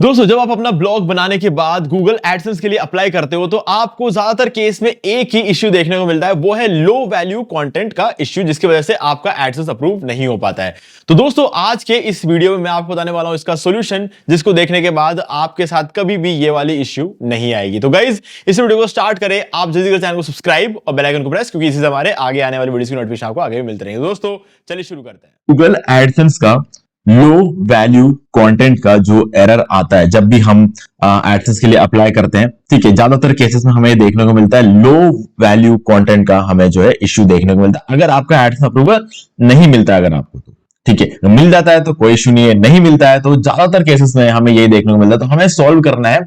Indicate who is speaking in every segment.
Speaker 1: दोस्तों जब आप अपना ब्लॉग बनाने के बाद गूगल एडसेंस के लिए अप्लाई करते हो तो आपको ज्यादातर केस में एक ही इश्यू देखने को मिलता है, वो है लो वैल्यू कंटेंट का इश्यू, जिसकी वजह से आपका एडसेंस अप्रूव नहीं हो पाता है। तो दोस्तों आज के इस वीडियो में मैं आपको बताने वाला हूं इसका सॉल्यूशन, जिसको देखने के बाद आपके साथ कभी भी ये वाली इश्यू नहीं आएगी। तो गाइज इस वीडियो को स्टार्ट करें, आप जल्दी चैनल को सब्सक्राइब और बेल आइकन को प्रेस, क्योंकि इसी से हमारे आगे आने वाली वीडियोस की नोटिफिकेशन आपको आगे भी मिलते रहेंगे। दोस्तों चलिए शुरू करते हैं।
Speaker 2: गूगल एडसेंस का लो वैल्यू कंटेंट का जो एरर आता है जब भी हम एडसेंस के लिए अप्लाई करते हैं, ठीक है, ज्यादातर केसेस में हमें देखने को मिलता है लो वैल्यू कंटेंट का हमें जो है इश्यू देखने को मिलता है। अगर आपका एडसेंस अप्रूवल नहीं मिलता है, अगर आपको तो ठीक है, मिल जाता है तो कोई इश्यू नहीं है, नहीं मिलता है तो ज्यादातर केसेस में हमें यही देखने को मिलता है। तो हमें सॉल्व करना है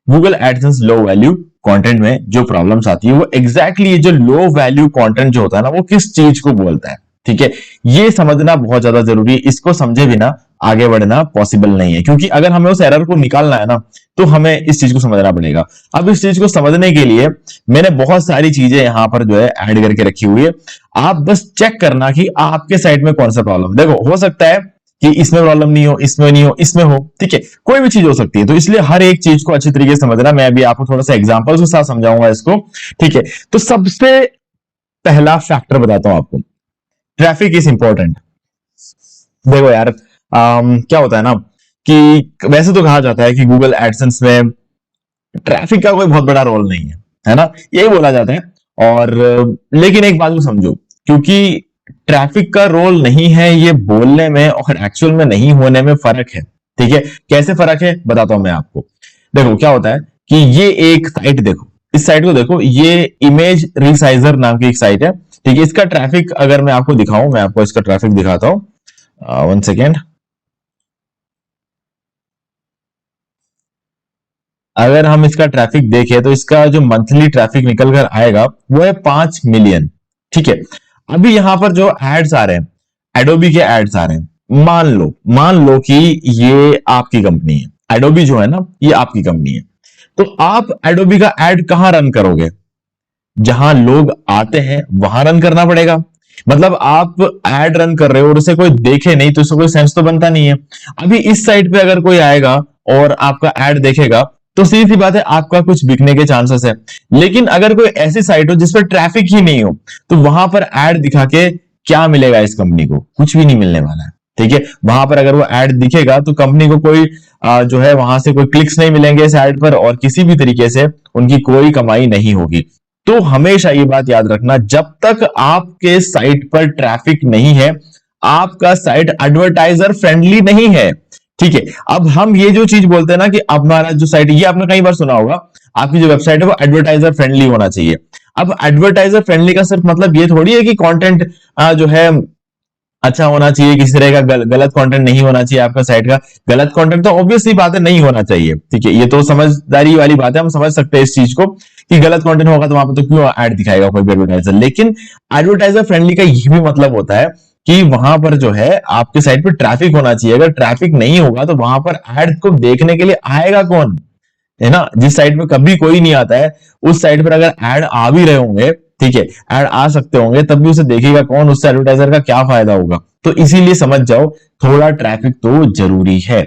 Speaker 2: Google AdSense low value content में जो प्रॉब्लम्स आती है, वो एग्जैक्टली जो लो वैल्यू कंटेंट जो होता है ना, वो किस चीज को बोलता है। ठीक है, ये समझना बहुत ज्यादा जरूरी है। इसको समझे बिना आगे बढ़ना पॉसिबल नहीं है, क्योंकि अगर हमें उस एरर को निकालना है ना, तो हमें इस चीज को समझना पड़ेगा। अब इस चीज को समझने के लिए मैंने बहुत सारी चीजें यहां पर जो है ऐड करके रखी हुई है। आप बस चेक करना कि आपके साइड में कौन सा प्रॉब्लम। देखो, हो सकता है कि इसमें प्रॉब्लम नहीं हो, इसमें नहीं हो, इसमें हो, ठीक है, कोई भी चीज हो सकती है। तो इसलिए हर एक चीज को अच्छी तरीके से समझना। मैं अभी आपको थोड़ा सा एग्जांपल्स के साथ समझाऊंगा इसको, ठीक है। तो सबसे पहला फैक्टर बताता हूं आपको, ट्रैफिक इज इंपॉर्टेंट। देखो यार, क्या होता है ना कि वैसे तो कहा जाता है कि गूगल एडसेंस में ट्रैफिक का कोई बहुत बड़ा रोल नहीं है ना, यही बोला जाता है। और लेकिन एक बात को समझो, क्योंकि ट्रैफिक का रोल नहीं है, ये बोलने में और एक्चुअल में नहीं होने में फर्क है। ठीक है, कैसे फर्क है बताता हूं मैं आपको। देखो क्या होता है कि ये एक साइट, देखो इस साइट को देखो, ये इमेज रिसाइजर नाम की एक साइट है, ठीक है। इसका ट्रैफिक अगर मैं आपको दिखाऊं, मैं आपको इसका ट्रैफिक दिखाता हूं, 1 सेकेंड। अगर हम इसका ट्रैफिक देखें तो इसका जो मंथली ट्रैफिक निकल कर आएगा वो है 5 मिलियन। ठीक है, अभी यहां पर जो एड्स आ रहे हैं, एडोबी के एड्स आ रहे हैं, मान लो कि ये आपकी कंपनी है। एडोबी जो है ना, ये आपकी कंपनी है। तो आप एडोबी का एड कहां रन करोगे? जहां लोग आते हैं वहां रन करना पड़ेगा। मतलब आप एड रन कर रहे हो और उसे कोई देखे नहीं, तो इसका कोई सेंस तो बनता नहीं है। अभी इस साइट पे अगर कोई आएगा और आपका एड देखेगा, तो सीधी सी बात है, आपका कुछ बिकने के चांसेस है। लेकिन अगर कोई ऐसी साइट हो जिस पर ट्रैफिक ही नहीं हो, तो वहां पर एड दिखा के क्या मिलेगा इस कंपनी को? कुछ भी नहीं मिलने वाला है। ठीक है, वहां पर अगर वो एड दिखेगा तो कंपनी को कोई जो है वहां से कोई क्लिक्स नहीं मिलेंगे इस एड पर, और किसी भी तरीके से उनकी कोई कमाई नहीं होगी। तो हमेशा ये बात याद रखना, जब तक आपके साइट पर ट्रैफिक नहीं है, आपका साइट एडवर्टाइजर फ्रेंडली नहीं है। ठीक है, अब हम ये जो चीज बोलते हैं ना कि हमारा जो साइट, ये आपने कई बार सुना होगा, आपकी जो वेबसाइट है वो एडवर्टाइजर फ्रेंडली होना चाहिए। अब एडवर्टाइजर फ्रेंडली का सिर्फ मतलब ये थोड़ी है कि कंटेंट जो है अच्छा होना चाहिए, किसी तरह का गलत कंटेंट नहीं होना चाहिए आपका साइट का। गलत कंटेंट तो ऑब्वियसली बात है, नहीं होना चाहिए। ठीक है, ये तो समझदारी वाली बात है, हम समझ सकते हैं इस चीज को कि गलत कंटेंट होगा तो वहां पर तो क्यों ऐड दिखाएगा कोई भी एडवर्टाइजर। लेकिन एडवर्टाइजर फ्रेंडली का ये भी मतलब होता है कि वहां पर जो है आपके साइट पर ट्रैफिक होना चाहिए। अगर ट्रैफिक नहीं होगा तो वहां पर एड को देखने के लिए आएगा कौन? है ना, जिस साइट पे कभी कोई नहीं आता है, उस साइट पर अगर ऐड आ भी रहे होंगे, ठीक है, ऐड आ सकते होंगे, तब भी उसे देखेगा कौन? उससे एडवर्टाइजर का क्या फायदा होगा? तो इसीलिए समझ जाओ, थोड़ा ट्रैफिक तो जरूरी है।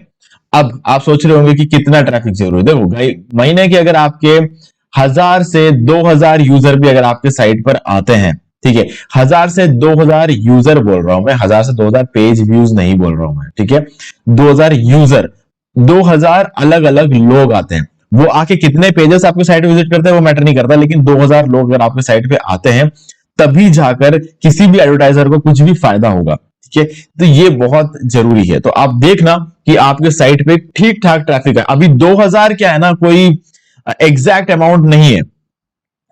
Speaker 2: अब आप सोच रहे होंगे कि कितना ट्रैफिक जरूरी है। देखो, महीने के अगर आपके 1000 से 2000 यूजर भी अगर आपके साइट पर आते हैं, ठीक है, 1000 से 2000 यूजर बोल रहा हूं मैं, 1000 से 2000 पेज व्यूज नहीं बोल रहा हूं मैं, ठीक है, 2000 यूजर, 2000 अलग अलग लोग आते हैं। वो आके कितने पेजेस आपके साइट विजिट करते हैं वो मैटर नहीं करता, लेकिन 2000 लोग अगर आपके साइट पे आते हैं, तभी जाकर किसी भी एडवर्टाइजर को कुछ भी फायदा होगा। ठीक है, तो ये बहुत जरूरी है। तो आप देखना कि आपके साइट पे ठीक ठाक ट्रैफिक है। अभी 2000 क्या है ना, कोई एग्जैक्ट अमाउंट नहीं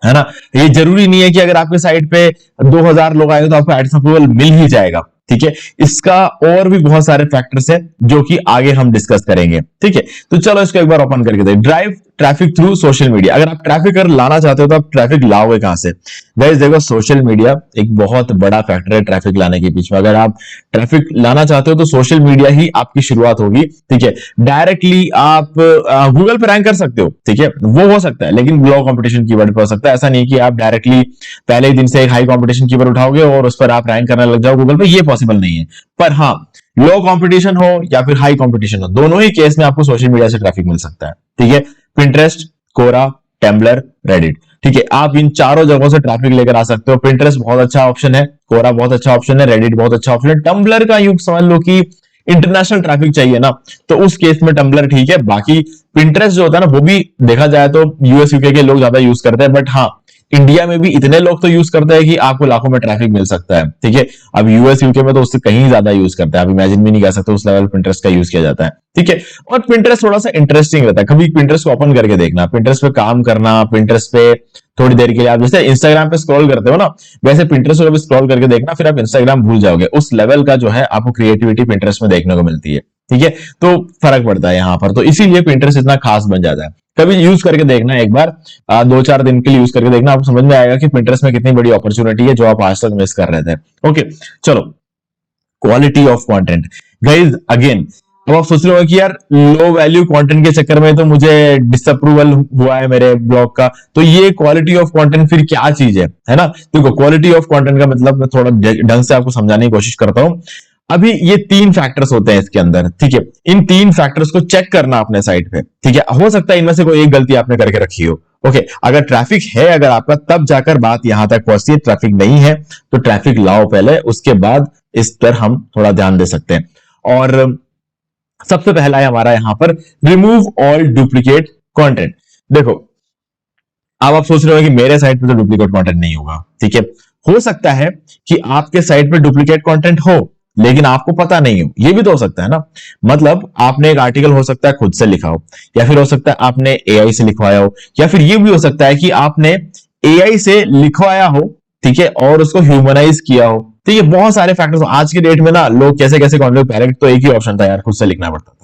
Speaker 2: है ना। ये जरूरी नहीं है कि अगर आपके साइट पे 2000 लोग आएंगे तो आपको एड्स अप्रूवल मिल ही जाएगा। ठीक है, इसका और भी बहुत सारे फैक्टर्स हैं जो कि आगे हम डिस्कस करेंगे। ठीक है, तो चलो इसको एक बार ओपन करके देखिए। Drive traffic through social media. अगर आप ट्रैफिक अगर लाना चाहते हो तो आप ट्रैफिक लाओगे कहां से? गाइस देखो, सोशल मीडिया एक बहुत बड़ा फैक्टर है ट्रैफिक लाने के पीछे। अगर आप ट्रैफिक लाना चाहते हो तो सोशल मीडिया ही आपकी शुरुआत होगी। ठीक है, डायरेक्टली आप गूगल पे रैंक कर सकते हो, ठीक है, वो हो सकता है, लेकिन लो कंपटीशन कीवर्ड पे हो सकता है। ऐसा नहीं कि आप डायरेक्टली पहले ही दिन से एक हाई कंपटीशन कीवर्ड उठाओगे और उस पर आप रैंक करने लग जाओ गूगल पे, ये पॉसिबल नहीं है। पर हाँ, लो कंपटीशन हो या फिर हाई कंपटीशन हो, दोनों ही केस में आपको सोशल मीडिया से ट्रैफिक मिल सकता है। ठीक है, पिंटरेस्ट, कोरा, टम्बलर, रेडिट। ठीक है, आप इन चारों जगहों से ट्रैफिक लेकर आ सकते हो। पिंटरेस्ट बहुत अच्छा ऑप्शन है, कोरा बहुत अच्छा ऑप्शन है, रेडिट बहुत अच्छा ऑप्शन है। टम्बलर का यूज समझ लो कि इंटरनेशनल ट्रैफिक चाहिए ना, तो उस केस में टम्बलर ठीक है। बाकी पिंटरेस्ट जो होता है ना, वो भी देखा जाए तो यूएस यूके के लोग ज्यादा यूज करते हैं, बट हाँ इंडिया में भी इतने लोग तो यूज करते हैं कि आपको लाखों में ट्रैफिक मिल सकता है। ठीक है, अब यूएस यूके में तो उससे कहीं ज्यादा यूज करते हैं, आप इमेजिन भी नहीं कर सकते उस लेवल पिंटरेस्ट का यूज किया जाता है। ठीक है, और पिंटरेस्ट थोड़ा सा इंटरेस्टिंग रहता है, कभी पिंटरेस्ट को ओपन करके देखना, पिंटरेस्ट पे काम करना, पिंटरेस्ट पे थोड़ी देर के लिए आप जैसे इंस्टाग्राम पे स्क्रॉल करते हो ना, वैसे पिंटरेस्ट को भी स्क्रॉल करके देखना, फिर आप इंस्टाग्राम भूल जाओगे। उस लेवल का जो है आपको क्रिएटिविटी पिंटरेस्ट में देखने को मिलती है। ठीक है, तो फर्क पड़ता है यहाँ पर, तो इसीलिए पिंटरेस्ट इतना खास बन जाता है। कभी यूज करके देखना एक बार, 2-4 दिन के लिए यूज करके देखना, आपको समझ में आएगा कि पिंटरेस्ट में कितनी बड़ी अपॉर्चुनिटी है जो आप आज तक मिस कर रहे थे। ओके, चलो quality of content guys, again अब आप सोच रहे हो कि यार लो वैल्यू कंटेंट के चक्कर में तो मुझे डिसअप्रूवल हुआ है मेरे ब्लॉग का, तो ये क्वालिटी ऑफ कंटेंट फिर क्या चीज है ना। देखो क्वालिटी ऑफ कंटेंट का मतलब मैं थोड़ा ढंग से आपको समझाने की कोशिश करता हूं। अभी ये 3 फैक्टर्स होते हैं इसके अंदर। ठीक है, इन 3 फैक्टर्स को चेक करना अपने साइट पे। ठीक है, हो सकता है इनमें से कोई एक गलती आपने करके रखी हो। ओके, अगर ट्रैफिक है अगर आपका, तब जाकर बात यहां तक पहुंचती है। ट्रैफिक नहीं है तो ट्रैफिक लाओ पहले, उसके बाद इस पर हम थोड़ा ध्यान दे सकते हैं। और सबसे पहला है हमारा यहां पर रिमूव ऑल डुप्लीकेट कंटेंट। देखो अब आप सोच रहे हो कि मेरे साइट पे तो डुप्लीकेट कंटेंट नहीं होगा। ठीक है, हो सकता है कि आपके साइट पे डुप्लीकेट कंटेंट हो लेकिन आपको पता नहीं हो, ये भी तो हो सकता है ना। मतलब आपने एक आर्टिकल हो सकता है खुद से लिखा हो, या फिर हो सकता है आपने एआई से लिखवाया हो, या फिर ये भी हो सकता है कि आपने एआई से लिखवाया हो, ठीक है, और उसको ह्यूमनाइज किया हो। तो ये बहुत सारे फैक्टर्स। आज के डेट में ना लोग कैसे कैसे कंटेंट, पहले तो एक ही ऑप्शन था यार, खुद से लिखना पड़ता था।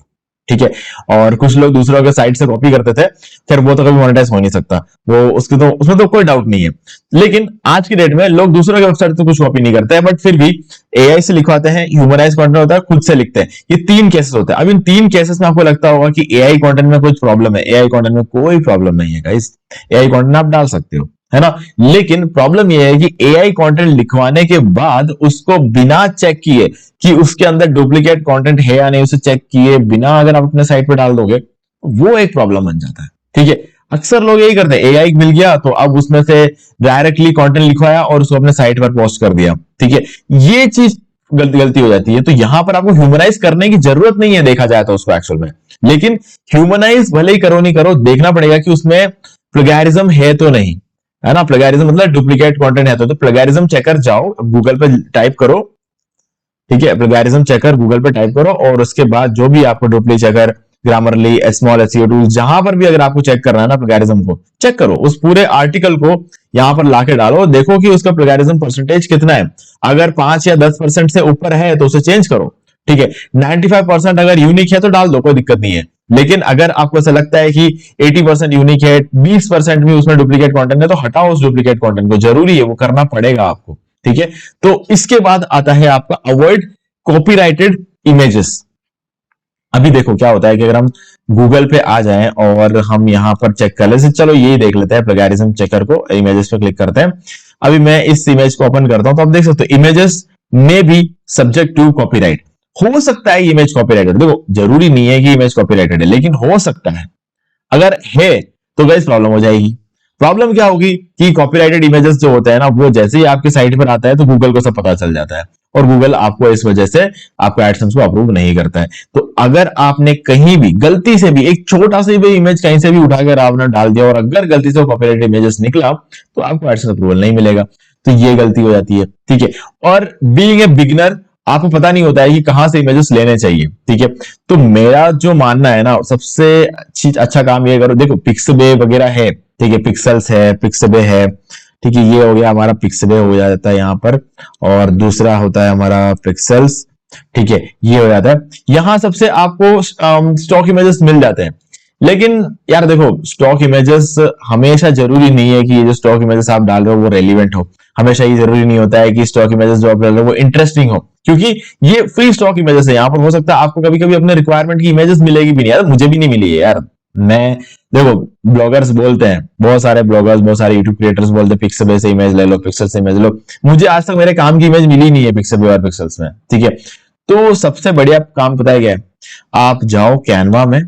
Speaker 2: ठीक है, और कुछ लोग दूसरों के साइट से कॉपी करते थे, फिर वो तो कभी मोनेटाइज हो नहीं सकता, वो उसके तो उसमें तो कोई डाउट नहीं है। लेकिन आज की डेट में लोग दूसरों के वेबसाइट से कुछ कॉपी नहीं करते हैं, बट फिर भी एआई से लिखवाते हैं, ह्यूमनाइज कंटेंट होता है, खुद से लिखते हैं। ये 3 केसेस होते हैं। अब इन 3 केसेस में आपको लगता होगा कि एआई कंटेंट में कुछ प्रॉब्लम है। एआई कंटेंट में कोई प्रॉब्लम नहीं है गाइस, एआई कंटेंट आप डाल सकते हो, है ना। लेकिन प्रॉब्लम यह है कि एआई कंटेंट लिखवाने के बाद उसको बिना चेक किए कि उसके अंदर डुप्लीकेट कंटेंट है या नहीं, उसे चेक किए बिना अगर आप अपने साइट पे डाल दोगे, वो एक प्रॉब्लम बन जाता है। ठीक है, अक्सर लोग यही करते हैं, एआई मिल गया तो अब उसमें से डायरेक्टली कंटेंट लिखवाया और उसको अपने साइट पर पोस्ट कर दिया। ठीक है, ये चीज गलती हो जाती है। तो यहां पर आपको ह्यूमनाइज करने की जरूरत नहीं है देखा जाए तो उसको एक्चुअल में, लेकिन ह्यूमनाइज भले ही करो नहीं करो, देखना पड़ेगा कि उसमें प्लगैरिज्म है तो नहीं, है ना। प्लगैरिज्म मतलब डुप्लीकेट कंटेंट है तो प्लगैरिज्म चेकर जाओ गूगल पे टाइप करो। ठीक है, प्लगैरिज्म चेकर गूगल पे टाइप करो और उसके बाद जो भी आपको duplicate checker, Grammarly, small SEO tool, जहां पर भी अगर आपको चेक करना है ना प्लगैरिज्म को, चेक करो उस पूरे आर्टिकल को यहां पर लाके डालो, देखो कि उसका प्लगैरिज्म परसेंटेज कितना है। अगर 5 या 10% से ऊपर है तो उसे चेंज करो। ठीक है, 95% अगर यूनिक है तो डाल दो, कोई दिक्कत नहीं है। लेकिन अगर आपको ऐसा लगता है कि 80% यूनिक है, 20% भी उसमें डुप्लीकेट कंटेंट है, तो हटाओ उस डुप्लीकेट कंटेंट को, जरूरी है, वो करना पड़ेगा आपको। ठीक है, तो इसके बाद आता है आपका अवॉइड कॉपीराइटेड इमेजेस। अभी देखो क्या होता है कि अगर हम गूगल पे आ जाएं और हम यहां पर चेक कर ले, चलो यही देख लेते हैं, प्लगैरिज्म चेकर को इमेजेस पे क्लिक करते हैं। अभी मैं इस इमेज को ओपन करता हूं तो आप देख सकते हो इमेजेस में भी सब्जेक्ट टू कॉपीराइट। हो सकता है इमेज कॉपीराइटेड, देखो जरूरी नहीं है कि इमेज कॉपीराइटेड है, लेकिन हो सकता है। अगर है तो गाइस प्रॉब्लम हो जाएगी। प्रॉब्लम क्या होगी कि कॉपीराइटेड इमेजेस जो होते हैं ना, वो जैसे ही आपके साइट पर आता है तो गूगल को सब पता चल जाता है, और गूगल आपको इस वजह से आपको एडसेंस को अप्रूव नहीं करता है। तो अगर आपने कहीं भी गलती से भी एक छोटा सा भी इमेज कहीं से भी उठाकर आपने डाल दिया और अगर गलती से कॉपीराइटेड इमेजेस निकला तो आपको एडसेंस अप्रूवल नहीं मिलेगा। तो ये गलती हो जाती है। ठीक है, और बीइंग ए बिगिनर आपको पता नहीं होता है कि कहां से इमेजेस लेने चाहिए। ठीक है, तो मेरा जो मानना है ना, सबसे अच्छा काम ये करो, देखो पिक्सबे वगैरह है, ठीक है, पिक्सल्स है, पिक्सबे है। ठीक है, ये हो गया हमारा पिक्सबे हो जाता है यहाँ पर, और दूसरा होता है हमारा पिक्सल्स। ठीक है, ये हो जाता है। यहां सबसे आपको स्टॉक इमेजेस मिल जाते हैं, लेकिन यार देखो स्टॉक इमेजेस हमेशा जरूरी नहीं है कि ये जो स्टॉक इमेजेस आप डाल रहे हो वो रेलिवेंट हो। हमेशा ये जरूरी नहीं होता है कि स्टॉक इमेजेस जो आप डाल रहे हो वो इंटरेस्टिंग हो, क्योंकि ये फ्री स्टॉक इमेजेस है। यहाँ पर हो सकता है आपको कभी कभी अपने रिक्वायरमेंट की इमेजेस मिलेगी भी नहीं, यार मुझे भी नहीं मिली है यार। मैं देखो ब्लॉगर्स बोलते हैं, बहुत सारे ब्लॉगर्स, बहुत सारे यूट्यूब क्रिएटर्स बोलते हैं पिक्सबे से इमेज ले लो, पिक्सल से इमेज लो। मुझे आज तक मेरे काम की इमेज मिली नहीं है पिक्सबे और पिक्सल्स में। ठीक है, तो सबसे बढ़िया काम पता है क्या है, आप जाओ कैनवा में,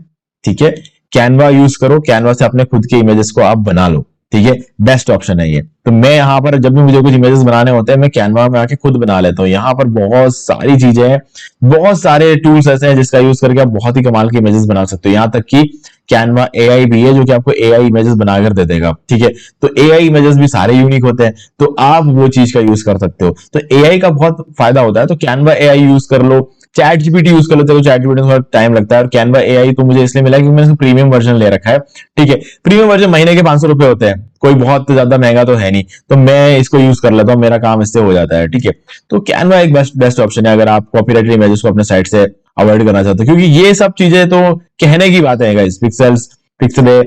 Speaker 2: ठीक है, कैनवा यूज करो, कैनवा से अपने खुद के इमेजेस को आप बना लो, ठीक है, बेस्ट ऑप्शन है ये। तो मैं यहाँ पर जब भी मुझे कुछ इमेजेस बनाने होते हैं मैं कैनवा में आके खुद बना लेता हूँ। यहाँ पर बहुत सारी चीजें हैं, बहुत सारे टूल्स ऐसे हैं जिसका यूज करके आप बहुत ही कमाल के इमेजेस बना सकते हो। यहाँ तक कि कैनवा एआई भी है जो कि आपको एआई इमेजेस बनाकर दे देगा, ठीक है। तो एआई इमेजेस भी सारे यूनिक होते हैं, तो आप वो चीज का यूज कर सकते हो। तो एआई का बहुत फायदा होता है, तो कैनवा एआई यूज कर लो, चैट जीपीटी यूज कर लेते हो, चैट जीपीटी में थोड़ा टाइम लगता है, और कैनवा एआई तो मुझे इसलिए मिला क्योंकि मैंने प्रीमियम वर्जन ले रखा है, ठीक है। प्रीमियम वर्जन महीने के 500 रुपए होते हैं, कोई बहुत ज्यादा महंगा तो है नहीं, तो मैं इसको यूज कर लेता हूँ, मेरा काम इससे हो जाता है, ठीक है। तो कैनवा एक बेस्ट ऑप्शन है अगर आप कॉपीराइटेड इमेजेस को अपने साइट से अवॉइड करना चाहते हो, क्योंकि ये सब चीजें तो कहने की बात है गाइस, पिक्सेल्स, पिक्सले,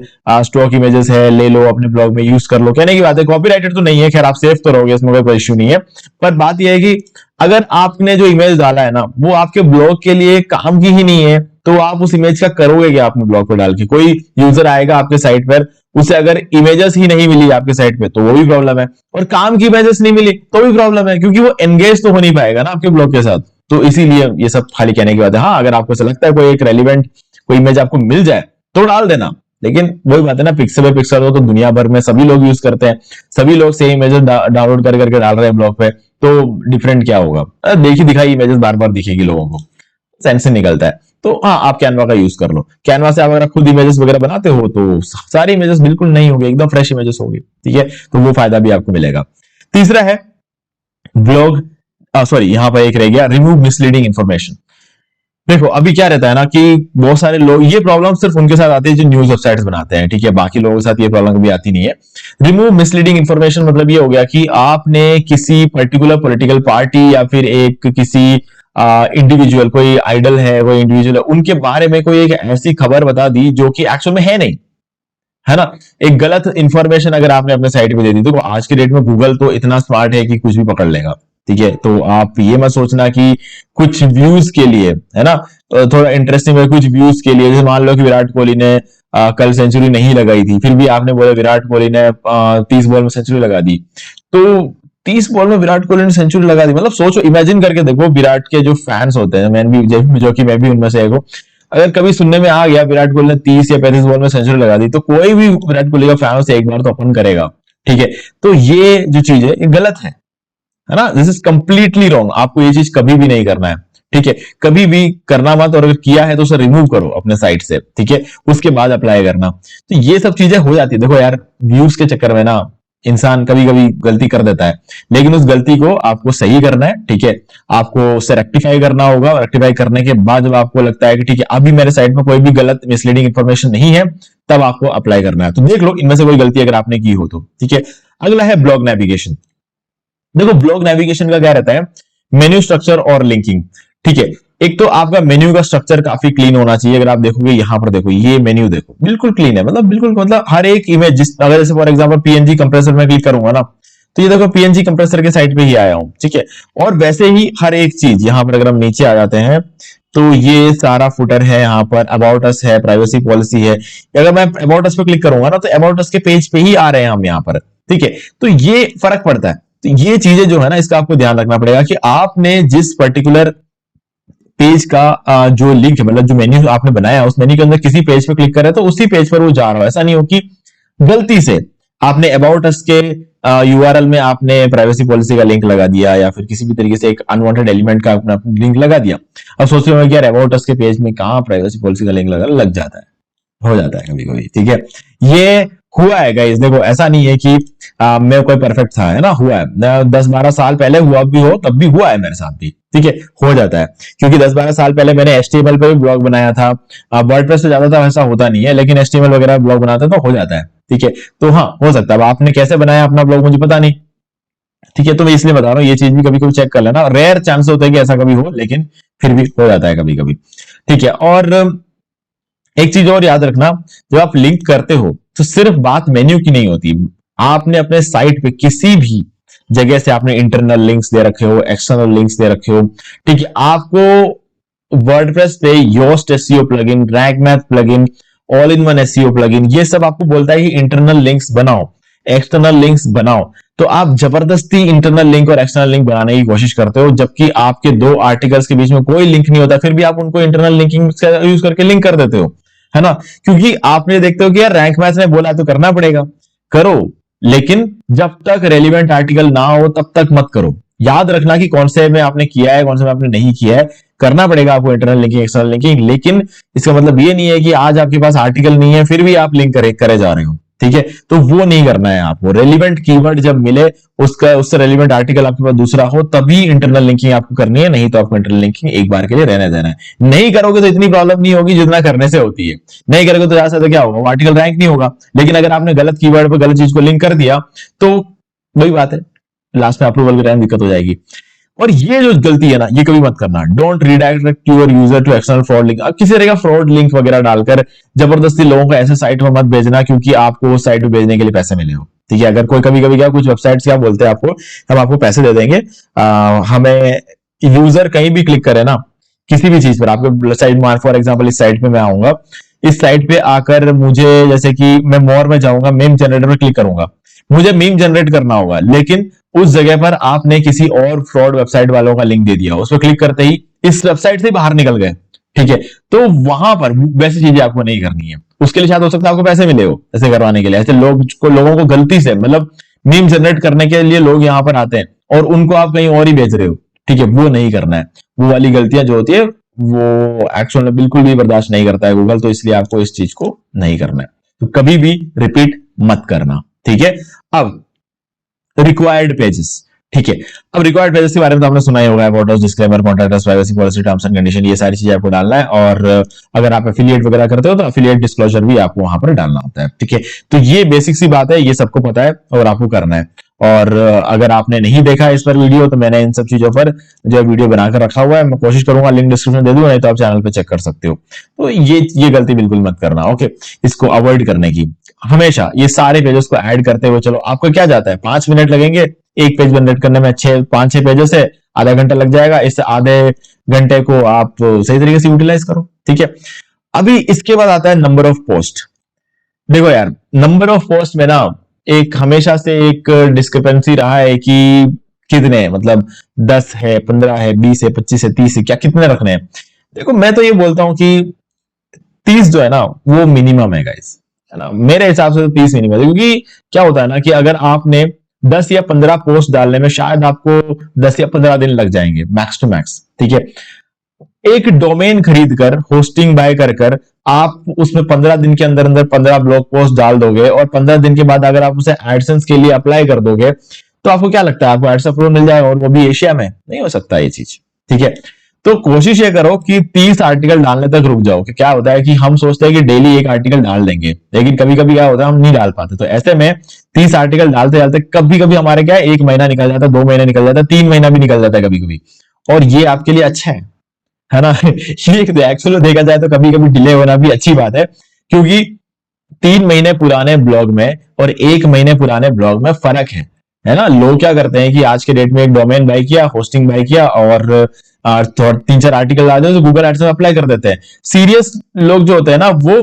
Speaker 2: स्टॉक इमेजेस है, ले लो अपने ब्लॉग में यूज कर लो, कहने की बात है, कॉपीराइटेड तो नहीं है, खैर आप सेफ तो रहोगे, इसमें कोई इश्यू नहीं है। पर बात यह है कि अगर आपने जो इमेज डाला है ना वो आपके ब्लॉग के लिए काम की ही नहीं है, तो आप उस इमेज का करोगे क्या अपने ब्लॉग पर डाल के? कोई यूजर आएगा आपके साइट पर, उसे अगर इमेजेस ही नहीं मिली आपके साइट पे तो वो भी प्रॉब्लम है, और काम की इमेजेस नहीं मिली तो भी प्रॉब्लम है, क्योंकि वो एंगेज तो हो नहीं पाएगा ना आपके ब्लॉग के साथ। तो इसीलिए ये सब खाली कहने की बात है। हाँ, अगर आपको ऐसा लगता है कोई एक रेलिवेंट कोई इमेज आपको मिल जाए तो डाल देना, लेकिन वही बात है ना, पिक्सल बाय पिक्सल हो तो दुनिया भर में सभी लोग यूज करते हैं, सभी लोग सेम इमेजेस डाउनलोड कर करके डाल रहे हैं ब्लॉग पे, तो डिफरेंट क्या होगा? देखी दिखाई इमेजेस बार बार दिखेगी लोगों को, सेंस से निकलता है। तो हाँ, आप कैनवा का यूज कर लो। कैनवा से आप अगर खुद इमेजेस वगैरह बनाते हो तो सारी इमेजेस बिल्कुल नहीं होगी, एकदम फ्रेश इमेजेस होगी, ठीक है। तो वो फायदा भी आपको मिलेगा। तीसरा है ब्लॉग, सॉरी यहाँ पर एक रह गया, रिमूव मिसलीडिंग इंफॉर्मेशन। देखो अभी क्या रहता है ना कि बहुत सारे लोग, ये प्रॉब्लम सिर्फ उनके साथ आती है जो न्यूज वेबसाइट्स बनाते हैं, ठीक है, बाकी लोगों के साथ ये प्रॉब्लम कभी आती नहीं है। रिमूव मिसलीडिंग इंफॉर्मेशन मतलब ये हो गया कि आपने किसी पर्टिकुलर पॉलिटिकल पार्टी या फिर एक किसी इंडिविजुअल, कोई आइडल है, कोई इंडिविजुअल है, उनके बारे में कोई एक ऐसी खबर बता दी जो कि एक्चुअल में है नहीं, है ना। एक गलत इंफॉर्मेशन अगर आपने अपने साइट पे दे दी, तो आज के डेट में गूगल तो इतना स्मार्ट है कि कुछ भी पकड़ लेगा, ठीक है। तो आप ये मत सोचना कि कुछ व्यूज के लिए, है ना, थोड़ा इंटरेस्टिंग है, कुछ व्यूज के लिए, जैसे मान लो कि विराट कोहली ने कल सेंचुरी नहीं लगाई थी, फिर भी आपने बोला विराट कोहली ने 30 बॉल में सेंचुरी लगा दी, तो 30 बॉल में विराट कोहली ने सेंचुरी लगा दी, मतलब सोचो, इमेजिन करके देखो, विराट के जो फैंस होते हैं, मैं भी जो कि मैं भी उनमें से एक हूं, अगर कभी सुनने में आ गया विराट कोहली ने 30 या 35 बॉल में सेंचुरी लगा दी, तो कोई भी विराट कोहली का फैन से एक बार तो अपन करेगा, ठीक है। तो ये जो चीज है ये गलत है ना, दिस इज कंप्लीटली रॉन्ग, आपको ये चीज कभी भी नहीं करना है, ठीक है, कभी भी करना मत, और अगर किया है तो उसे रिमूव करो अपने साइट से, ठीक है, उसके बाद अप्लाई करना। तो ये सब चीजें हो जाती है। देखो यार, व्यूज के चक्कर में ना इंसान कभी कभी गलती कर देता है, लेकिन उस गलती को आपको सही करना है, ठीक है, आपको उसे रेक्टिफाई करना होगा, और रेक्टिफाई करने के बाद जब आपको लगता है कि ठीक है अभी मेरे साइट में कोई भी गलत मिसलीडिंग इंफॉर्मेशन नहीं है, तब आपको अप्लाई करना है। तो देख लो इनमें से कोई गलती अगर आपने की हो तो, ठीक है। अगला है ब्लॉग नेविगेशन। देखो ब्लॉग नेविगेशन का क्या रहता है, मेन्यू स्ट्रक्चर और लिंकिंग, ठीक है। एक तो आपका मेन्यू का स्ट्रक्चर काफी क्लीन होना चाहिए। अगर आप देखोगे यहाँ पर, देखो ये मेन्यू देखो बिल्कुल क्लीन है, मतलब बिल्कुल, मतलब हर एक इमेज, जिस अगर जैसे फॉर एग्जांपल पीएनजी कंप्रेसर में क्लिक करूंगा ना, तो ये देखो पीएनजी कंप्रेसर के साइट पे ही आया हूं, ठीक है। और वैसे ही हर एक चीज यहाँ पर अगर हम नीचे आ जाते हैं तो ये सारा फुटर है, यहाँ पर अबाउट अस है, प्राइवेसी पॉलिसी है। अगर मैं अबाउट अस पे क्लिक करूंगा ना तो अबाउट अस के पेज पे ही आ रहे हैं हम यहाँ पर, ठीक है। तो ये फर्क पड़ता है। तो ये चीजें जो है ना, इसका आपको ध्यान रखना पड़ेगा कि आपने जिस पर्टिकुलर पेज का जो लिंक है, मतलब जो मेन्यू आपने बनाया उस मेन्यू के अंदर किसी पेज पे क्लिक कर रहे हैं तो उसी पेज पर वो जा रहा है। ऐसा नहीं हो कि गलती से आपने अबाउट अस के यूआरएल में आपने प्राइवेसी पॉलिसी का लिंक लगा दिया, या फिर किसी भी तरीके से एक अनवांटेड एलिमेंट का अपना लिंक लगा दिया। अब सोच रहे हो कि यार अबाउट अस के पेज में कहां प्राइवेसी पॉलिसी का लिंक लग जाता है, हो जाता है कभी कभी, ठीक है। ये हुआ है गाइस, देखो ऐसा नहीं है कि मैं कोई परफेक्ट था, है ना, हुआ है, 10-12 साल पहले हुआ भी हो तब भी हुआ है मेरे साथ भी, ठीक है, हो जाता है। क्योंकि 10-12 साल पहले मैंने HTML पे भी ब्लॉग बनाया था, वर्डप्रेस पे ज्यादा था वैसा होता नहीं है, लेकिन HTML वगैरह ब्लॉग बनाता तो हो जाता है, ठीक है। तो हाँ, हो सकता है। अब आपने कैसे बनाया अपना ब्लॉग मुझे पता नहीं, ठीक है, तो मैं इसलिए बता रहा हूँ, ये चीज भी कभी कभी चेक कर लेना। रेयर चांस होता है कि ऐसा कभी हो, लेकिन फिर भी हो जाता है कभी कभी, ठीक है। और एक चीज और याद रखना, जब आप लिंक करते हो तो सिर्फ बात मेन्यू की नहीं होती, आपने अपने साइट पे किसी भी जगह से आपने इंटरनल लिंक्स दे रखे हो, एक्सटर्नल लिंक्स दे रखे हो, ठीक है, आपको वर्डप्रेस पे Yoast SEO plugin, Rank Math plugin, all in one SEO plugin, ये सब आपको बोलता है कि इंटरनल लिंक्स बनाओ। एक्सटर्नल लिंक्स बनाओ, तो आप जबरदस्ती इंटरनल लिंक और एक्सटर्नल लिंक बनाने की कोशिश करते हो, जबकि आपके दो आर्टिकल्स के बीच में कोई लिंक नहीं होता, फिर भी आप उनको इंटरनल लिंकिंग यूज करके लिंक कर देते हो, है ना। क्योंकि आपने देखते हो कि यार रैंक मैच ने बोला तो करना पड़ेगा, करो, लेकिन जब तक रेलिवेंट आर्टिकल ना हो तब तक मत करो। याद रखना कि कौन से में आपने किया है, कौन से में आपने नहीं किया है। करना पड़ेगा आपको इंटरनल लिंकिंग, एक्सटर्नल लिंकिंग, लेकिन इसका मतलब ये नहीं है कि आज आपके पास आर्टिकल नहीं है फिर भी आप लिंक करे जा रहे हो, ठीक है। तो वो नहीं करना है आपको। रेलिवेंट कीवर्ड जब मिले, उससे रेलिवेंट आर्टिकल आपके पास दूसरा हो, तभी इंटरनल लिंकिंग आपको करनी है, नहीं तो आपको इंटरनल लिंकिंग एक बार के लिए रहने देना है। नहीं करोगे तो इतनी प्रॉब्लम नहीं होगी जितना करने से होती है। नहीं करोगे तो ज्यादा से क्या होगा, वो आर्टिकल रैंक नहीं होगा। लेकिन अगर आपने गलत कीवर्ड पर गलत चीज को लिंक कर दिया तो वही बात है, लास्ट में अप्रूवल के टाइम दिक्कत हो जाएगी। और ये जो गलती है ना, ये कभी मत करना। Don't redirect your user to external fraud link. अब किसी तरह का फ्रॉड लिंक वगैरह डालकर जबरदस्ती लोगों को ऐसे साइट पर मत भेजना, क्योंकि आपको उस साइट पर भेजने के लिए पैसे मिले हो, ठीक है। अगर कोई कभी कभी क्या, कुछ वेबसाइट्स क्या बोलते हैं आपको, हम आपको पैसे दे देंगे, हमें यूजर कहीं भी क्लिक करे ना, किसी भी चीज पर, आपके साइट में फॉर एग्जाम्पल इस साइट पे मैं आऊंगा, इस साइट पे आकर मुझे, जैसे कि मैं मोर में जाऊंगा, मीम जनरेटर पे क्लिक करूंगा, मुझे मीम जनरेट करना होगा, लेकिन उस जगह पर आपने किसी और फ्रॉड वेबसाइट वालों का लिंक दे दिया, उस पर क्लिक करते ही इस वेबसाइट से बाहर निकल गए, ठीक है। तो वहां पर वैसी चीजें आपको नहीं करनी है। उसके लिए शायद हो सकता है आपको पैसे मिले हो ऐसे करवाने के लिए। ऐसे लोगों को गलती से, मतलब मीम जनरेट करने के लिए लोग यहां पर आते हैं और उनको आप कहीं और ही भेज रहे हो, ठीक है। वो नहीं करना है। वो वाली गलतियां जो होती है वो एक्चुअल में बिल्कुल भी बर्दाश्त नहीं करता है गूगल, तो इसलिए आपको इस चीज को नहीं करना है। तो कभी भी रिपीट मत करना, ठीक है। अब रिक्वायर्ड पेजेस, ठीक है। अब रिक्वायर्ड पेजेस के बारे में तो आपने सुना ही होगा, photos, disclaimer, contract, privacy policy, terms and condition, ये सारी चीजें आपको डालना है। और अगर आप एफिलिएट वगैरह करते हो तो एफिलिएट डिस्क्लोजर भी आपको वहां पर डालना होता है, ठीक है। तो ये बेसिक सी बात है, ये सबको पता है और आपको करना है। और अगर आपने नहीं देखा इस पर वीडियो, तो मैंने इन सब चीजों पर जो वीडियो बनाकर रखा हुआ है, मैं कोशिश करूंगा लिंक डिस्क्रिप्शन दे दूं, नहीं तो आप चैनल पे चेक कर सकते हो। तो ये गलती बिल्कुल मत करना, ओके। इसको अवॉइड करने की हमेशा ये सारे पेजेस को ऐड करते हुए चलो। आपको क्या जाता है, 5 मिनट लगेंगे एक पेज जनरेट करने में, 5-6 पेजेस है, आधा घंटा लग जाएगा। इस आधे घंटे को आप सही तरीके से यूटिलाइज करो, ठीक है। अभी इसके बाद आता है नंबर ऑफ पोस्ट। देखो यार, नंबर ऑफ पोस्ट में ना एक हमेशा से एक डिस्क्रिपेंसी रहा है कि कितने, मतलब 10 है, 15 है, 20 है, 25 है, 30 है, क्या कितने रखने हैं। देखो मैं तो ये बोलता हूं कि 30 जो है ना वो मिनिमम है गाइस, है ना। मेरे हिसाब से तो 30 मिनिमम है, क्योंकि क्या होता है ना कि अगर आपने 10 या 15 पोस्ट डालने में शायद आपको 10 या 15 दिन लग जाएंगे मैक्स टू मैक्स, ठीक है। एक डोमेन खरीद कर, होस्टिंग बाय कर आप उसमें 15 दिन के अंदर अंदर 15 ब्लॉग पोस्ट डाल दोगे, और 15 दिन के बाद अगर आप उसे एडसेंस के लिए अप्लाई कर दोगे, तो आपको क्या लगता है, आपको एडसेंस अप्रूवल मिल जाएगा, और वो भी एशिया में? नहीं हो सकता ये चीज, ठीक है। तो कोशिश ये करो कि 30 आर्टिकल डालने तक रुक जाओ। कि क्या होता है कि हम सोचते हैं कि डेली एक आर्टिकल डाल देंगे, लेकिन कभी कभी क्या होता है हम नहीं डाल पाते। तो ऐसे में 30 आर्टिकल डालते डालते कभी कभी हमारे क्या है, 1 महीना निकल जाता है, 2 महीने निकल जाता है, 3 महीना भी निकल जाता है कभी कभी, और ये आपके लिए अच्छा है ना। ये एक्चुअली देखा जाए तो कभी कभी डिले होना भी अच्छी बात है, क्योंकि 3 महीने पुराने ब्लॉग में और 1 महीने पुराने ब्लॉग में फर्क है ना। लोग क्या करते हैं कि आज के डेट में एक डोमेन बाय किया, होस्टिंग बाय किया, और 3-4 आर्टिकल आ जाए तो गूगल एडसेंस अप्लाई कर देते हैं। सीरियस लोग जो होते हैं ना वो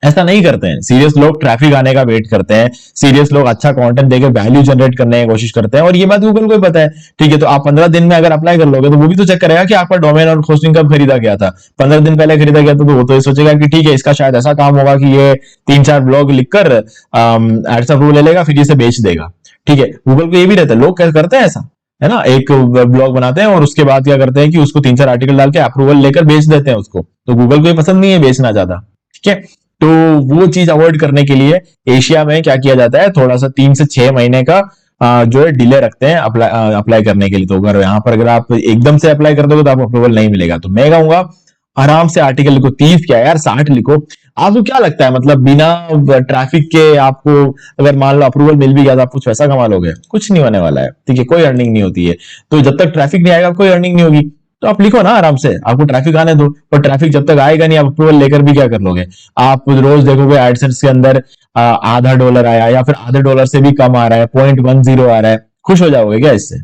Speaker 2: ऐसा नहीं करते हैं। सीरियस लोग ट्रैफिक आने का वेट करते हैं, सीरियस लोग अच्छा कंटेंट देकर वैल्यू जनरेट करने की कोशिश करते हैं, और ये बात गूगल को भी पता है, ठीक है। तो आप 15 दिन में अगर अप्लाई कर लोगे तो वो भी तो चेक करेगा कि आपका डोमेन और होस्टिंग कब खरीदा गया था। 15 दिन पहले खरीदा गया था तो वो तो ये सोचेगा कि ठीक है, इसका शायद ऐसा काम होगा कि ये 3-4 ब्लॉग लिखकर एडसेंस अप्रूवल ले लेगा, फिर इसे बेच देगा, ठीक है। गूगल को ये भी रहता है, लोग क्या करते हैं ऐसा, है ना, एक ब्लॉग बनाते हैं और उसके बाद क्या करते हैं कि उसको 3-4 आर्टिकल डाल के अप्रूवल लेकर बेच देते हैं उसको। तो गूगल को ये पसंद नहीं है बेचना ज्यादा, ठीक है। तो वो चीज अवॉइड करने के लिए एशिया में क्या किया जाता है, थोड़ा सा 3 से 6 महीने का जो है डिले रखते हैं अप्लाई करने के लिए। तो अगर यहाँ पर अगर आप एकदम से अप्लाई कर दोगे तो आपको अप्रूवल नहीं मिलेगा। तो मैं कहूंगा आराम से आर्टिकल लिखो, 30 क्या यार 60 लिखो। आपको क्या लगता है, मतलब बिना ट्रैफिक के आपको अगर मान लो अप्रूवल मिल भी गया तो आप कुछ पैसा कमा लोगे? कुछ नहीं होने वाला है, ठीक है। कोई अर्निंग नहीं होती है। तो जब तक ट्रैफिक नहीं आएगा कोई अर्निंग नहीं होगी। तो आप लिखो ना आराम से, आपको ट्रैफिक आने दो, और ट्रैफिक जब तक आएगा नहीं आप अप्रूवल लेकर भी क्या कर लोगे। आप रोज देखोगे एडसेंस के अंदर आधा डॉलर आया या फिर आधे डॉलर से भी कम आ रहा है, 0.10 आ रहा है, खुश हो जाओगे क्या इससे,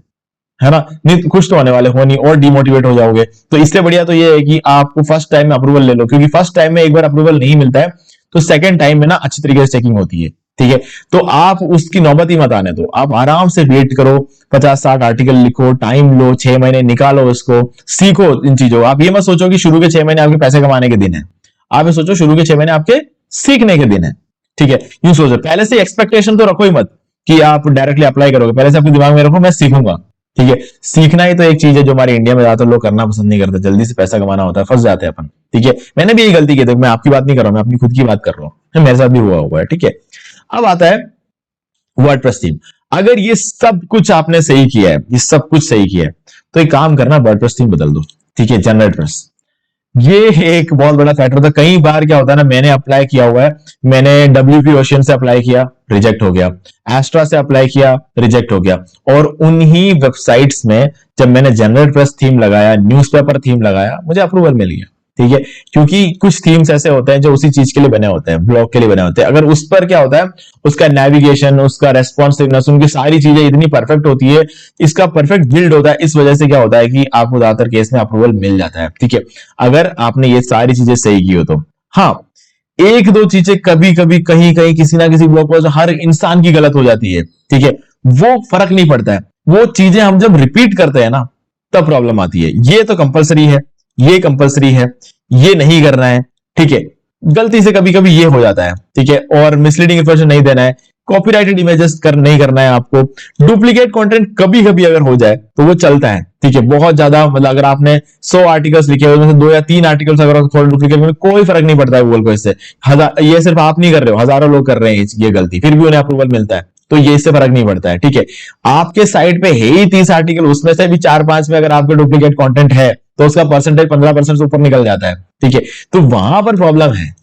Speaker 2: है ना? नहीं खुश तो होने वाले हो नहीं, और डिमोटिवेट हो जाओगे। तो इससे बढ़िया तो ये है कि आपको फर्स्ट टाइम में अप्रूवल ले लो, क्योंकि फर्स्ट टाइम में एक बार अप्रूवल नहीं मिलता है तो सेकंड टाइम में ना अच्छी तरीके से चेकिंग होती है। ठीक है, तो आप उसकी नौबत ही मत आने दो, आप आराम से वेट करो, 50-60 आर्टिकल लिखो, टाइम लो, 6 महीने निकालो, इसको सीखो इन चीजों। आप ये मत सोचो कि शुरू के 6 महीने आपके पैसे कमाने के दिन है, आप ये सोचो शुरू के 6 महीने आपके सीखने के दिन है। ठीक है, यूं सोचो, पहले से एक्सपेक्टेशन तो रखो ही मत कि आप डायरेक्टली अप्लाई करोगे, पहले से अपने दिमाग में रखो मैं सीखूंगा। ठीक है, सीखना ही तो एक चीज है जो हमारे इंडिया में ज्यादातर लोग करना पसंद नहीं करते, जल्दी से पैसा कमाना होता है, फंस जाते हैं अपन। ठीक है, मैंने भी यही गलती की थी, मैं आपकी बात नहीं कर रहा हूं, मैं अपनी खुद की बात कर रहा हूं, मेरे साथ भी हुआ है। ठीक है, अब आता है वर्डप्रेस थीम। अगर ये सब कुछ आपने सही किया है, ये सब कुछ सही किया है, तो एक काम करना, वर्डप्रेस थीम बदल दो। ठीक है, जनरेटप्रेस, ये एक बहुत बड़ा फैक्टर था। कई बार क्या होता है ना, मैंने अप्लाई किया हुआ है, मैंने WP ओशियन से अप्लाई किया, रिजेक्ट हो गया, एस्ट्रा से अप्लाई किया, रिजेक्ट हो गया, और उन्हीं वेबसाइट्स में जब मैंने जनरेटप्रेस थीम लगाया, न्यूज़पेपर थीम लगाया, मुझे अप्रूवल मिल गया। ठीक है, क्योंकि कुछ थीम्स ऐसे होते हैं जो उसी चीज के लिए बने होते हैं, ब्लॉग के लिए बने होते हैं। अगर उस पर क्या होता है, उसका नेविगेशन, उसका रेस्पॉन्सिवनेस, उनकी सारी चीजें इतनी परफेक्ट होती है, इसका परफेक्ट बिल्ड होता है, इस वजह से क्या होता है कि आपको ज्यादातर केस में अप्रूवल मिल जाता है। ठीक है, अगर आपने ये सारी चीजें सही की हो तो। हाँ, एक दो चीजें कभी कभी कहीं कहीं किसी ना किसी ब्लॉग पोस्ट हर इंसान की गलत हो जाती है। ठीक है, वो फर्क नहीं पड़ता है, वो चीजें हम जब रिपीट करते हैं ना, तब प्रॉब्लम आती है। ये तो कंपलसरी है, ये कंपलसरी है, ये नहीं करना है। ठीक है, गलती से कभी कभी ये हो जाता है। ठीक है, और मिसलीडिंग इंफॉर्मेशन नहीं देना है, कॉपीराइटेड इमेजेस नहीं करना है आपको, डुप्लीकेट कंटेंट कभी कभी अगर हो जाए तो वो चलता है। ठीक है, बहुत ज्यादा, मतलब अगर आपने 100 आर्टिकल्स लिखे हुए, 2 या 3 आर्टिकल्स अगर थोड़ा डुप्लीकेट में, कोई फर्क नहीं पड़ता है गूगल को इससे। ये सिर्फ आप नहीं कर रहे हो, हजारों लोग कर रहे हैं ये गलती, फिर भी उन्हें अप्रूवल मिलता है, तो ये इससे फर्क नहीं पड़ता है। ठीक है, आपके साइट पे है ही 30 आर्टिकल, उसमें से भी 4-5 में अगर आपके डुप्लीकेट कंटेंट है, तो उसका परसेंटेज 15% से ऊपर निकल जाता है। ठीक है, तो वहां पर प्रॉब्लम है।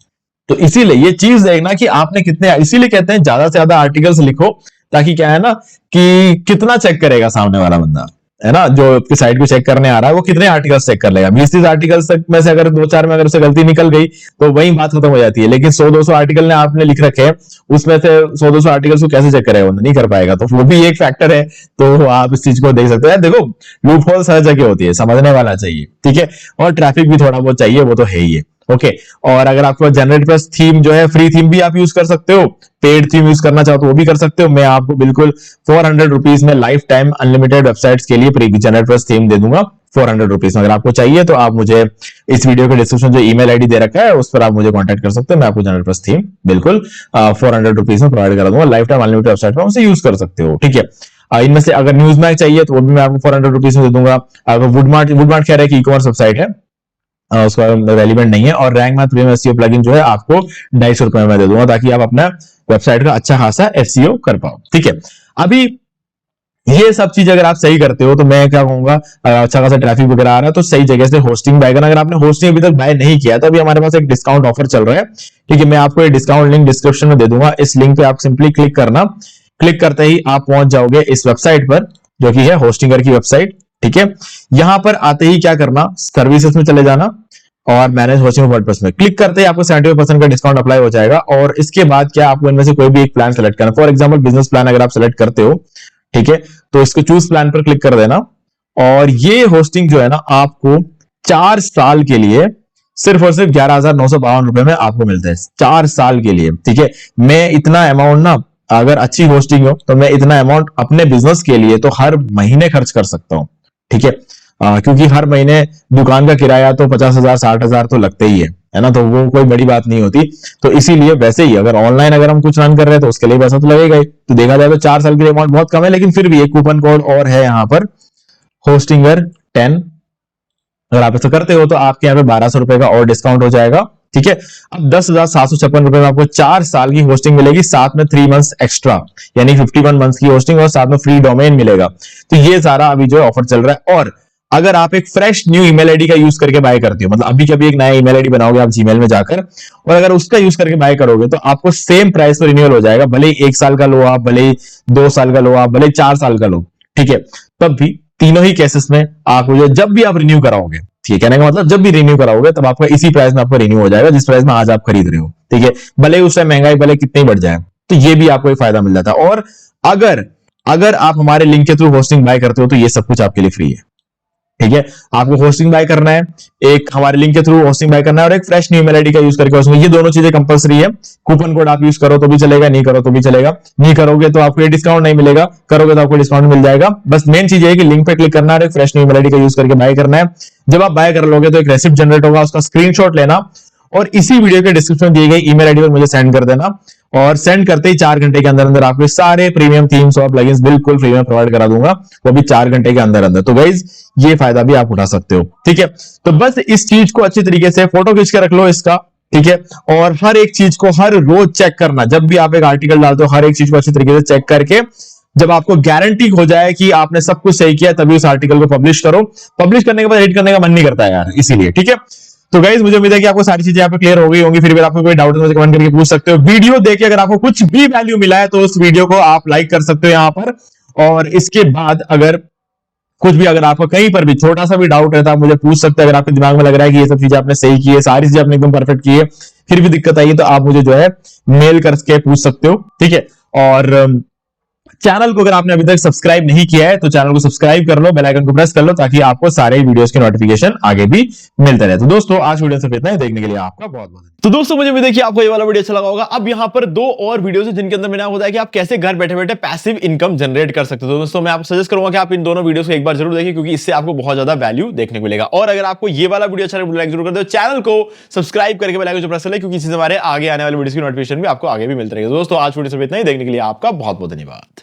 Speaker 2: तो इसीलिए ये चीज देखना कि आपने कितने, इसीलिए कहते हैं ज्यादा से ज्यादा आर्टिकल्स लिखो, ताकि क्या है ना कि कितना चेक करेगा सामने वाला बंदा, है ना, जो आपकी साइट को चेक करने आ रहा है, वो कितने आर्टिकल्स चेक कर लेगा। 20-30 आर्टिकल्स तक में से अगर 2-4 में अगर उससे गलती निकल गई तो वही बात खत्म हो जाती है। लेकिन 100-200 आर्टिकल ने आपने लिख रखे हैं, उसमें से 100-200 आर्टिकल्स को कैसे चेक करेगा, नहीं कर पाएगा, तो वो भी एक फैक्टर है। तो आप इस चीज को देख सकते हैं। देखो, लूप होल्स हर जगह होती है, समझने वाला चाहिए। ठीक है, और ट्रैफिक भी थोड़ा बहुत चाहिए, वो तो है ही है। ओके, और अगर आपको जनरेटप्रेस थीम जो है, फ्री थीम भी आप यूज कर सकते हो, पेड थीम यूज करना चाहो तो वो भी कर सकते हो। मैं आपको बिल्कुल 400 रुपीज में लाइफ टाइम अनलिमिटेड वेबसाइट्स के लिए फ्री जनरेटप्रेस थीम दे दूंगा 400 रुपीज में। अगर आपको चाहिए तो आप मुझे इस वीडियो के डिस्क्रिप्शन जो ईमेल आईडी दे रखा है, उस पर आप मुझे कॉन्टैक्ट कर सकते हो। मैं आपको जनरेटप्रेस थीम बिल्कुल 400 रुपीज में प्रोवाइड करा दूंगा, लाइफ टाइम अनलिमिटेड वेबसाइट पर उसे यूज कर सकते हो। ठीक है, इनमें से अगर न्यूज मैग चाहिए तो वो भी मैं आपको 400 रुपीज में दे दूंगा। अगर वुडमार्ट कह रहा है कि ई-कॉमर्स वेबसाइट है, उसका रेलिवेंट नहीं है, और rank math premium SEO plugin जो है आपको 250 रुपए में दे दूंगा, ताकि आप अपना वेबसाइट का अच्छा खासा एसईओ कर पाओ। ठीक है, अभी ये सब चीज अगर आप सही करते हो तो मैं क्या कहूंगा, अच्छा खासा ट्रैफिक वगैरह आ रहा है तो सही जगह से होस्टिंग बाय करना। अगर आपने होस्टिंग अभी तक बाय नहीं किया तो अभी हमारे पास एक डिस्काउंट ऑफर चल रहा है। ठीक है, मैं आपको ये डिस्काउंट लिंक डिस्क्रिप्शन में दे दूंगा, इस लिंक पे आप सिंपली क्लिक करना, क्लिक करते ही आप पहुंच जाओगे इस वेबसाइट पर, जो कि है होस्टिंगर की वेबसाइट। ठीक है, यहां पर आते ही क्या करना, सर्विसेज में चले जाना और मैनेज होस्टिंग वर्डप्रेस में क्लिक करते ही आपको 75% का डिस्काउंट अप्लाई हो जाएगा। और इसके बाद क्या, आपको इनमें से कोई भी एक प्लान सेलेक्ट करना। फॉर एग्जांपल बिजनेस प्लान अगर आप सेलेक्ट करते हो, ठीक है, तो इसको चूज प्लान पर क्लिक कर देना, और ये होस्टिंग जो है ना आपको 4 साल के लिए सिर्फ और सिर्फ 11,952 रुपए में आपको मिलता है, 4 साल के लिए। ठीक है, मैं इतना अमाउंट ना, अगर अच्छी होस्टिंग हो तो मैं इतना अमाउंट अपने बिजनेस के लिए तो हर महीने खर्च कर सकता हूं। ठीक है, क्योंकि हर महीने दुकान का किराया तो 50,000 60,000 तो लगते ही है ना, तो वो कोई बड़ी बात नहीं होती। तो इसीलिए वैसे ही अगर ऑनलाइन अगर हम कुछ रन कर रहे हैं तो उसके लिए पैसा तो लगेगा ही। तो देखा जाए तो 4 साल के लिए अमाउंट बहुत कम है, लेकिन फिर भी एक कूपन कोड और है यहाँ पर, होस्टिंगर 10। अगर आप ऐसा करते हो तो आपके यहाँ पे 1200 रुपए का और डिस्काउंट हो जाएगा। ठीक है, अब 10,756 रुपए में आपको 4 साल की होस्टिंग मिलेगी, साथ में 3 मंथ्स एक्स्ट्रा, यानी 51 मंथ्स की होस्टिंग, और साथ में फ्री डोमेन मिलेगा। तो ये सारा अभी जो ऑफर चल रहा है। और अगर आप एक फ्रेश न्यू ईमेल आईडी का यूज करके बाय करते हो, मतलब अभी कभी एक नया ईमेल आईडी बनाओगे आप जीमेल में जाकर, और अगर उसका यूज करके बाय करोगे तो आपको सेम प्राइस पर रिन्यूअल हो जाएगा, भले ही 1 साल का लो आप, भले ही 2 साल का लो आप, भले ही 4 साल का लो। ठीक है, तब भी तीनों ही केसेस में आपको जब भी आप रिन्यू कराओगे, ठीक है, कहने का मतलब जब भी रिन्यू कराओगे तब आपका इसी प्राइस में आपको रिन्यू हो जाएगा जिस प्राइस में आज आप खरीद रहे हो। ठीक है, भले ही उस टाइम महंगाई भले कितनी बढ़ जाए, तो ये भी आपको एक फायदा मिल जाता है। और अगर आप हमारे लिंक के थ्रू होस्टिंग बाय करते हो तो ये सब कुछ आपके लिए फ्री है। ठीक है, आपको होस्टिंग बाय करना है, एक हमारे लिंक के थ्रू होस्टिंग बाय करना है और एक फ्रेश न्यू ईमेल आईडी का यूज करके होस्टिंग, ये दोनों चीजें कंपलसरी है। कूपन कोड आप यूज करो तो भी चलेगा, नहीं करो तो भी चलेगा। नहीं करोगे तो आपको ये डिस्काउंट नहीं मिलेगा, करोगे तो आपको डिस्काउंट मिल जाएगा। बस मेन चीज है कि लिंक पे क्लिक करना है और एक फ्रेश न्यू ईमेल आईडी का यूज करके बाय करना है। जब आप बाय कर लोगे तो एक रेसिप्ट जनरेट होगा, उसका स्क्रीनशॉट लेना और इसी वीडियो के डिस्क्रिप्शन में दी गई ईमेल आईडी पर मुझे सेंड कर देना, और सेंड करते ही 4 घंटे के अंदर अंदर आपके सारे प्रीमियम थीम्स और प्लगइन्स बिल्कुल फ्री में प्रोवाइड करा दूंगा, वो भी 4 घंटे के अंदर अंदर। तो गाइज ये फायदा भी आप उठा सकते हो, ठीक है। तो बस इस चीज को अच्छी तरीके से फोटो खींच के रख लो इसका, ठीक है, और हर एक चीज को हर रोज चेक करना। जब भी आप एक आर्टिकल डालते हो हर एक चीज को अच्छी तरीके से चेक करके, जब आपको गारंटी हो जाए कि आपने सब कुछ सही किया, तभी उस आर्टिकल को पब्लिश करो। पब्लिश करने के बाद एडिट करने का मन नहीं करता है यार, इसीलिए, ठीक है। तो गाइज मुझे उम्मीद है कि आपको सारी चीजें यहाँ पे क्लियर हो गई होंगी। फिर भी आपको कोई डाउट है तो मुझे कमेंट करके पूछ सकते हो। वीडियो देखे अगर आपको कुछ भी वैल्यू मिला है तो उस वीडियो को आप लाइक कर सकते हो यहाँ पर, और इसके बाद अगर कुछ भी, अगर आपको कहीं पर भी छोटा सा भी डाउट है तो आप मुझे पूछ सकते हैं। अगर आपके दिमाग में लग रहा है कि ये सब चीजें आपने सही की है, सारी चीजें आपने एकदम परफेक्ट की है, फिर भी दिक्कत आई है तो आप मुझे जो है मेल करके पूछ सकते हो, ठीक है। और चैनल को अगर आपने अभी तक सब्सक्राइब नहीं किया है तो चैनल को सब्सक्राइब कर लो, बेल आइकन को प्रेस कर लो, ताकि आपको सारे वीडियोस के नोटिफिकेशन आगे भी मिलते रहे। तो दोस्तों आज वीडियो सिर्फ इतना ही, देखने के लिए आपका बहुत बहुत।
Speaker 1: तो दोस्तों मुझे भी देखिए आपको ये वाला वीडियो अच्छा लगा होगा। अब यहाँ पर 2 और वीडियोस हैं जिनके अंदर मैंने आपको बताया कि आप कैसे घर बैठे बैठे पैसिव इनकम जनरेट कर सकते हो। तो दोस्तों मैं आपको सजेस्ट करूंगा कि आप इन दोनों वीडियोस को एक बार जरूर देखिए, क्योंकि इससे आपको बहुत ज्यादा वैल्यू देखने को मिलेगा। और अगर आपको ये वाला वीडियो अच्छा लगे लाइक जरूर कर दो, चैनल को सब्सक्राइब करके बेल आइकन को प्रेस कर ले, क्योंकि इससे हमारे आगे आने वाले वीडियोस की नोटिफिकेशन भी आपको आगे भी मिलती रहेगी। दोस्तों आज वीडियो सिर्फ इतना ही, देखने के लिए आपका बहुत बहुत धन्यवाद।